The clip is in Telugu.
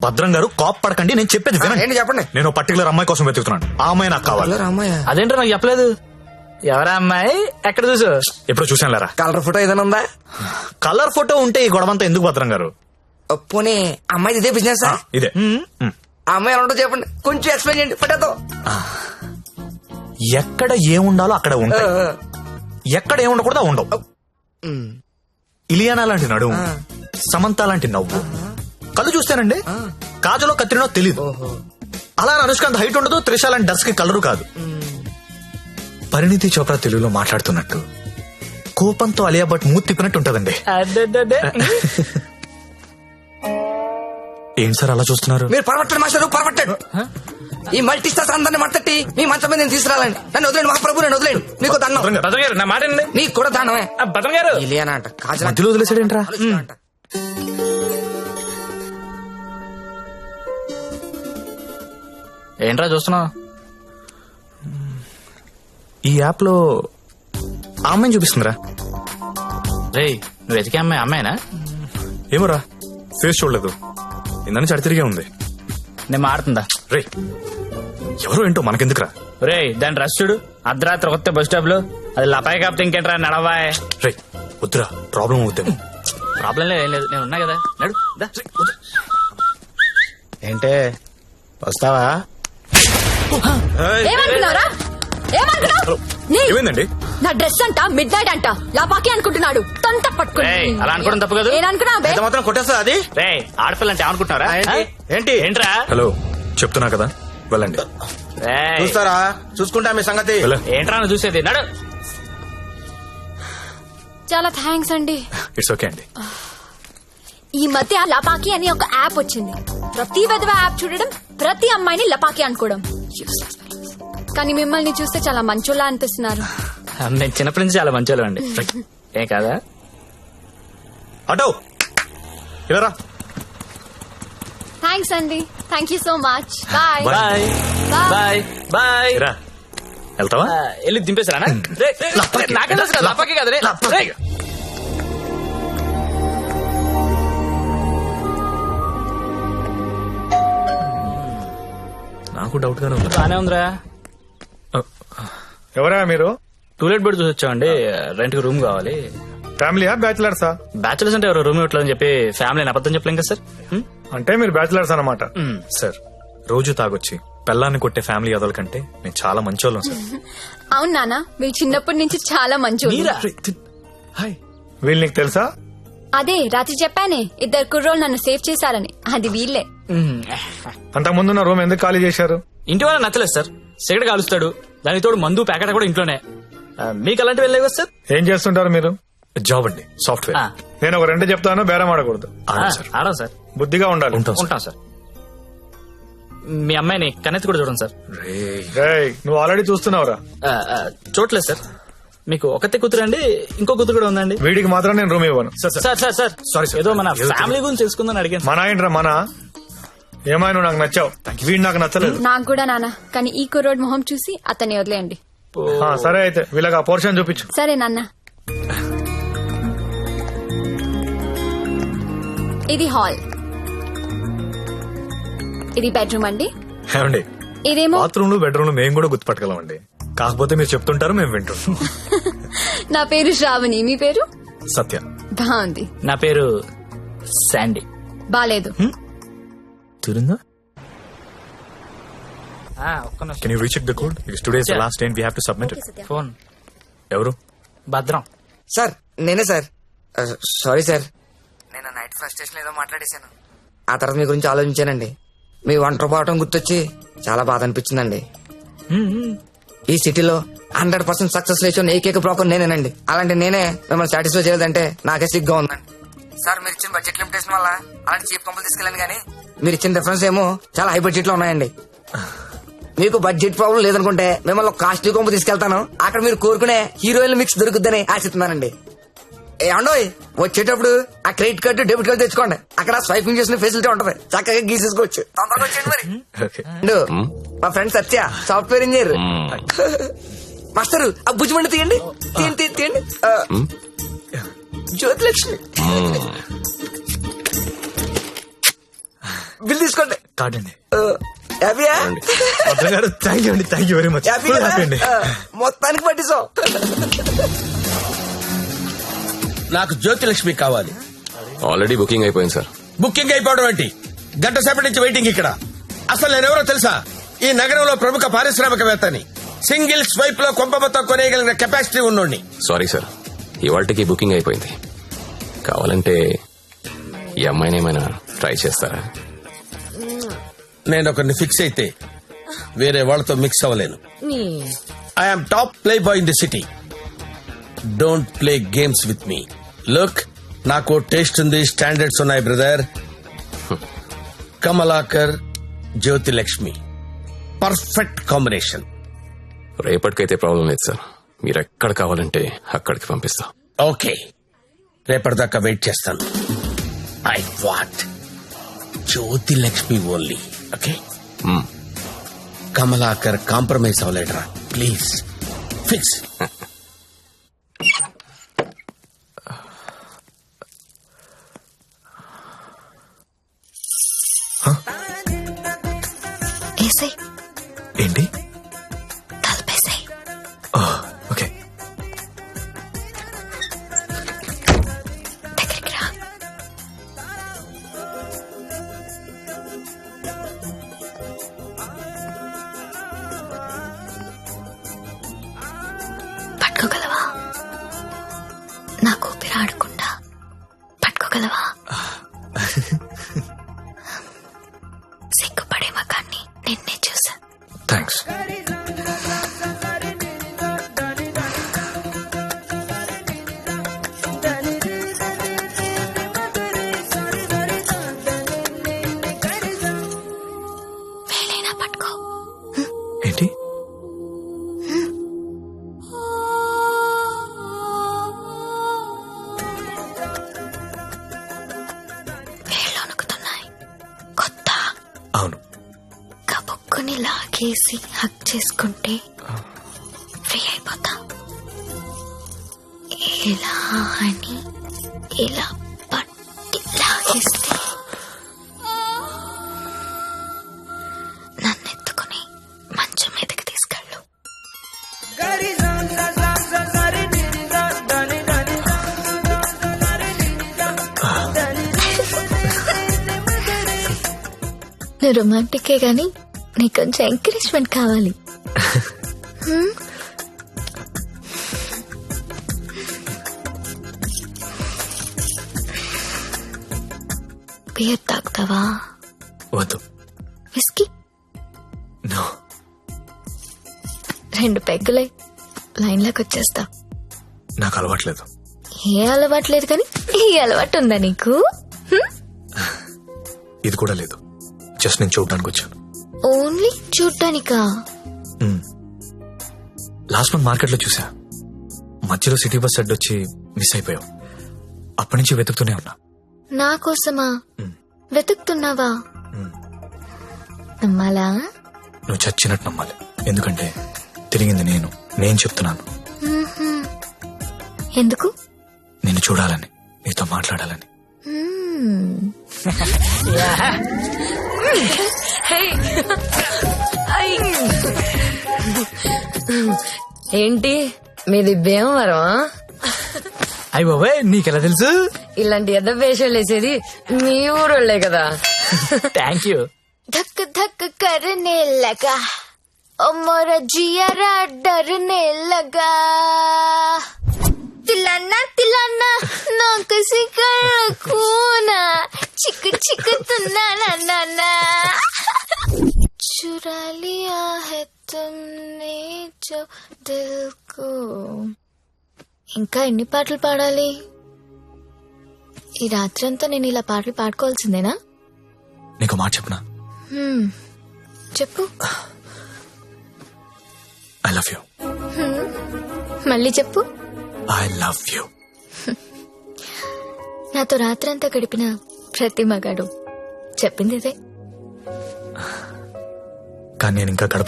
భద్రం గారు కాప్ పడకండి, నేను చెప్పేది వినండి. ఏంటి చెప్పండి. నేను పర్టికులర్ అమ్మాయి కోసం వెతుకుతున్నాను. ఆ అమ్మాయి నాకు కావాలి. అదేంటో నాకు చెప్పలేదు. ఎవరా అమ్మాయి? ఎక్కడ చూసు? ఎప్పుడు చూసాను లేరా. కలర్ ఫోటో ఏదైనా ఉందా? కలర్ ఫోటో ఉంటే ఈ గొడవంతా ఎందుకు భద్రం గారు? పోనీ అమ్మాయి ఇదే బిజినెస్? ఇదే. ఆ అమ్మాయి ఎలా ఉంటుందో చెప్పండి, కొంచెం ఎక్స్ప్లెయిన్ చేయండి. పట్టేద్దాం. ఎక్కడ ఏముండాలో అక్కడ ఉంటాయి, ఎక్కడ ఏముండకూడదు ఉండవు. ఇలియానా లాంటి నడుము, సమంత లాంటి నవ్వు, కళ్ళు చూస్తానండి కాజలో కత్తిరినో తెలీదు. అలా అనుష్కాంత్ హైట్ ఉండదు, త్రిష లాంటి డస్ కి కలరు కాదు. పరిణితి చోప్రా తెలుగులో మాట్లాడుతున్నట్టు, కోపంతో అలియా భట్ మూతి తిప్పినట్టు ఉంటదండి. ఏం సార్ అలా చూస్తున్నారు? మీరు పరమట్టండి మాస్టర్, పరమట్టండి. ఈ మల్టీ స్టార్స్ అందరిని మట్టట్టి మీ మంచం మీద నేను తీసుకురాలండి. నన్ను వదిలేండి మహాప్రభు, నన్ను వదిలేండి. మీకు దండం. భద్రం గారు నా మాట వినండి. నీకు కూడా దండమే. భద్రం గారు ఇలియానా అంట, కాజల్ మధ్యలో వదిలేసాడేంట్రా? అంట. ఏంట్రా చూస్తున్నావు? ఈ యాప్ లో ఆ అమ్మాయిని చూపిస్తుందిరా. రేయ్ నువ్వు వెతికే అమ్మాయి అమ్మాయినా? ఏమోరా, ఫేస్ చూడలేదు, ఇందని చడి తిరిగే ఉంది. నేను మాడుతుందా? రే ఎవరో ఏంటో మనకెందుకురా. రేయ్ దాని రష్ చూడు, అర్ధరాత్రి కొత్త బస్ స్టాప్ లో. అది లపాయి కాపుతే ఇంకేంట్రా నడవాయ్. రే వద్దురా, ప్రాబ్లం అవుతాము. ప్రాబ్లం లేదు, ఏం లేదు, నేను ఉన్నా కదా. నడు దా. ఏంటే వస్తావా? ఏమనుకున్నారా? ఏమనుకున్నావు? ఏమైందండి? నా డ్రెస్ అంట మిడ్ నైట్ అంట లాపాకి అనుకుంటున్నాడు. తొంత పట్టుకుని రేయ్ అలా అనుకోవడం తప్పు కదా. ఏమనుకున్నా ఎంత మాత్రం కొట్టేస్తా అది? రేయ్ ఆడపిల్ల అంటే అనుకుంటున్నారా? ఏంటి ఏంట్రా? హలో చెప్తున్నా కదా, వెళ్ళండి. రేయ్ చూస్తారా? చూసుకుంటా మీ సంగతి. ఏంట్రా నువ్వు చూసేది? నడు. చాలా థ్యాంక్స్ అండి. ఇట్స్ ఓకే అండి. ఈ మధ్య లపాకి అని ఒక యాప్ వచ్చింది. ప్రతి విధవ యాప్ చూడడం, ప్రతి అమ్మాయిని లపాకి అనుకోవడం. Useless fellows. కానీ మిమ్మల్ని చూస్తే చాలా మంచోళ్ళ అనిపిస్తున్నారు. నేను చిన్నప్పటి నుంచి చాలా మంచోళ్ళు అండి. ఏం కాదా? అటో ఇలా థ్యాంక్స్ అండి. Thank you so much. Bye bye bye bye. రా. వెళ్తావా? వెళ్ళి దింపేసారా? నాకే తెలుసు కదా, లపాకి కదా. రేయ్ నాకు డౌట్ గానే ఉంది. బానే ఉందిరా. ఎవరా మీరు? టూలెట్ బెడ్ చూసి వచ్చామండి. రెంట్ కి రూమ్ కావాలి. ఫ్యామిలీయా బ్యాచిలర్సా? బ్యాచులర్స్ అంటే ఎవరు రూమ్ ఇవ్వట్లేదని చెప్పి ఫ్యామిలీ అబద్ధం చెప్పలేం కదా సార్. అంటే మీరు బ్యాచిలర్స్ అన్నమాట. సార్ రోజు తాగొచ్చి పెళ్ళాన్ని కొట్టే ఫ్యామిలీ అదల కంటే మేము చాలా మంచోళ్ళం సార్. అవును నాన్న, మీరు చిన్నప్పటి నుంచి చాలా మంచోళ్ళు. హాయ్. వీళ్ళు నీకు తెలుసా? అదే రాత్రి చెప్పానే, ఇద్దరు కుర్రోళ్ళు నన్ను సేవ్ చేశారని. అది వీళ్ళే. అంతకు ముందున్న రూమ్ ఎందుకు ఖాళీ చేశారు? ఇంటి వాళ్ళ నచ్చలేదు సార్. సిగరెట్ కాలుస్తాడు, దానికి తోడు మందు ప్యాకెట్ కూడా ఇంట్లోనే. మీకు అలాంటివి వెళ్ళలేవు కదా సార్. ఏం చేస్తుంటారు మీరు? జాబ్ అండి, సాఫ్ట్వేర్. నేను ఒక 2 చెప్తాను, బేరం ఆడకూడదు. సార్ సార్ బుద్ధిగా ఉండాలి. ఉంటాం సార్. మీ అమ్మాయిని కన్నెత్తి కూడా చూడండి సార్. రేయ్, నువ్వు ఆల్రెడీ చూస్తున్నావురా. చూడలేదు సార్. మీకు ఒకతే కూతురు అండి, ఇంకో కూతురు కూడా ఉందండి. వీడికి మాత్రం నేను రూమ్ ఇవ్వను. సార్ సారీ, ఏదో మన ఫ్యామిలీ గురించి తెలుసుకుందని అడిగాను. మన ఏంట్రా మన? ఏమైనా నువ్వు నాకు నచ్చావు, వీడు నాకు నచ్చలేదు. నాకు కూడా నాన్న, కానీ ఈ కుర్రోడ్ మొహం చూసి అతన్ని వదిలేయండి. సరే అయితే వీళ్ళకి ఆ పోర్షన్ చూపించు. సరే నాన్న. ఇది హాల్, ఇది బెడ్రూమ్ అండి. ఏమండి, ఇదేమో బాత్రూమ్ లో బెడ్రూమ్ లో మేము కూడా గుర్తుపట్టగలం అండి. కాకపోతే మీరు చెప్తుంటారు, మేము వింటుంటాం. నా పేరు శ్రావణి, మీ పేరు? సత్య. బాగుంది. నా పేరు శాండీ. బాలేదు. తిరుందా? ఒక్క నిమిషం. Can you recheck the code? Because today is the last day and we have to submit it. Phone. ఎవరు? భద్రం. సార్ నేనే సార్. సారీ సార్, నేను నైట్ ఫ్రస్ట్రేషన్ ఏదో మాట్లాడేశాను. ఆ తర్వాత మీ గురించి ఆలోచించానండి. మీ ఒంటరి పోవటం గుర్తొచ్చి చాలా బాధ అనిపించిందండి. ఈ సిటీలో 100% సక్సెస్ రేషన్ ఏకైక బ్రోకర్ నేనేనండి. అలాంటి నేనే మిమ్మల్ని సాటిస్ఫై చేయలేదంటే నాకే సిగ్గా ఉందండి. సార్ మీరు ఇచ్చిన బడ్జెట్ లిమిటేషన్ వల్ల అలాంటి చీప్ కంపెనీ తీసుకెళ్ళండి, కానీ మీరు ఇచ్చిన డిఫరెన్స్ ఏమో చాలా హై బడ్జెట్ లో ఉన్నాయండి. మీకు బడ్జెట్ ప్రాబ్లం లేదనుకుంటే మిమ్మల్ని కాస్ట్లీ కొంపు తీసుకెళ్తాను. అక్కడ మీరు కోరుకునే హీరోయిన్ మిక్స్ దొరుకుద్దని ఆశిస్తున్నానండి. ఏమండోయ్, వచ్చేటప్పుడు ఆ క్రెడిట్ కార్డు డెబిట్ కార్డు తెచ్చుకోండి. అక్కడ స్వైపింగ్ చేసిన ఫెసిలిటీ ఉంటది, చక్కగా గీసేసుకోవచ్చు. తొందరగా వచ్చేయండి మరి. మా ఫ్రెండ్ సత్య, సాఫ్ట్వేర్ ఇంజనీర్. మాస్టర్ ఆ భుజమండి తీయండి, తీయండి తీయండి. జ్యోతిలక్ష్మి. బిల్ తీసుకోండి. కార్డ్ అండి. హ్యాపీయా? భద్రం గారు థ్యాంక్ యూ అండి, thank you very much. Happy happy అండి. మొత్తానికి పట్టిస్తాం. నాకు జ్యోతిలక్ష్మి కావాలి. ఆల్రెడీ బుకింగ్ అయిపోయింది సార్. బుకింగ్ అయిపోవడం ఏంటి? గంట సేపటి నుంచి వెయిటింగ్ ఇక్కడ. అసలు నేనెవరో తెలుసా? ఈ నగరంలో ప్రముఖ పారిశ్రామికవేత్తని. సింగిల్ స్వైప్ లో కొంప మొత్తం కొనేయగలిగిన కెపాసిటీ ఉన్నోడిని. సారీ సార్, ఇవాళకి బుకింగ్ అయిపోయింది. కావాలంటే ఈ అమ్మాయిని ఏమైనా ట్రై చేస్తారా? నేను ఒకరిని ఫిక్స్ అయితే వేరే వాళ్ళతో మిక్స్ అవ్వలేను. I'm top playboy in the city. Don't play games with me. Look, నాకు టేస్ట్ ఉంది, స్టాండర్డ్స్ ఉన్నాయి brother. Kamalakar, Jyothilakshmi, perfect combination. రేపటికైతే ప్రాబ్లం లేదు సార్, మీరు ఎక్కడ కావాలంటే అక్కడికి పంపిస్తా. ఓకే, రేపటిదాకా వెయిట్ చేస్తాను. I want Jyothilakshmi only. Okay, Kamalakar compromise అవ్వలేడరా ప్లీజ్. ఫిక్స్. ఏసై ఏంటి? తలపేసాయి. ఓకే. దగ్గరికి రా. పట్టుకోగలవా? నాకు ఊపిరి ఆడకుండా పట్టుకోగలవా? సిగ్గుపడే మగాన్ని నిన్నే చూసా. థ్యాంక్స్. వేలైనా పట్టుకో. ఏంటి? వేళ్ళు వణుకుతున్నాయి. కొత్త అవును. కబుక్కుని లాగేసి హక్ చేసుకుంటే ఫ్రీ అయిపోతా. ఇలా అని ఇలా పట్టి లాగేస్తే నన్ను ఎత్తుకుని మంచం మీదకి తీసుకెళ్ళు. నువ్వు రొమాంటికే గాని నీకు కొంచెం ఎంకరేజ్మెంట్ కావాలి. బియర్ తాగుతావా? వద్దు. విస్కీ? నో. 2 పెగ్గులై లైన్లోకి వచ్చేస్తా. నాకు అలవాట్లేదు. ఏ అలవాటు లేదు కానీ ఈ అలవాటు ఉందా నీకు? ఇది కూడా లేదు. జస్ట్ నేను చూడడానికి వచ్చాను. ఓన్లీ చూడ్డానికా? లాస్ట్ మంత్ మార్కెట్ లో చూసా. మధ్యలో సిటీ బస్ అడ్డొచ్చి మిస్ అయిపోయావు. అప్పటి నుంచి వెతుకుతూనే ఉన్నా. నా కోసమా వెతుకుతున్నావా? నమ్మాలా? నువ్వు చచ్చినట్టు నమ్మాలి. ఎందుకంటే తిరిగింది నేను చెప్తున్నాను. ఎందుకు? నిన్ను చూడాలని, నీతో మాట్లాడాలని. ఏంటి మీది భీమవరం? అయ్య బాబాయ్, నీకెలా తెలుసు? ఇలాంటి ఎద్ద వేషాలు వేసేది మీ ఊరోళ్లే కదా. Thank you. धक धक करने लगा और मोरा जियारा डरने लगा. तिलाना तिलाना ना किसी कर रखूना चिक चिक तना ना ना ना चुरा लिया है तुमने जो दिल को. ఇంకా ఎన్ని పాటలు పాడాలి? ఈ రాత్రంతా నేను ఇలా పాటలు పాడుకోవాల్సిందేనా? నీకు మాట చెప్పనా? చెప్పు. I love you. మళ్ళీ చెప్పు. I love you. నాతో రాత్రంతా గడిపిన ప్రతి మగాడు చెప్పింది ఇదే. కానీ నేను ఇంకా గడప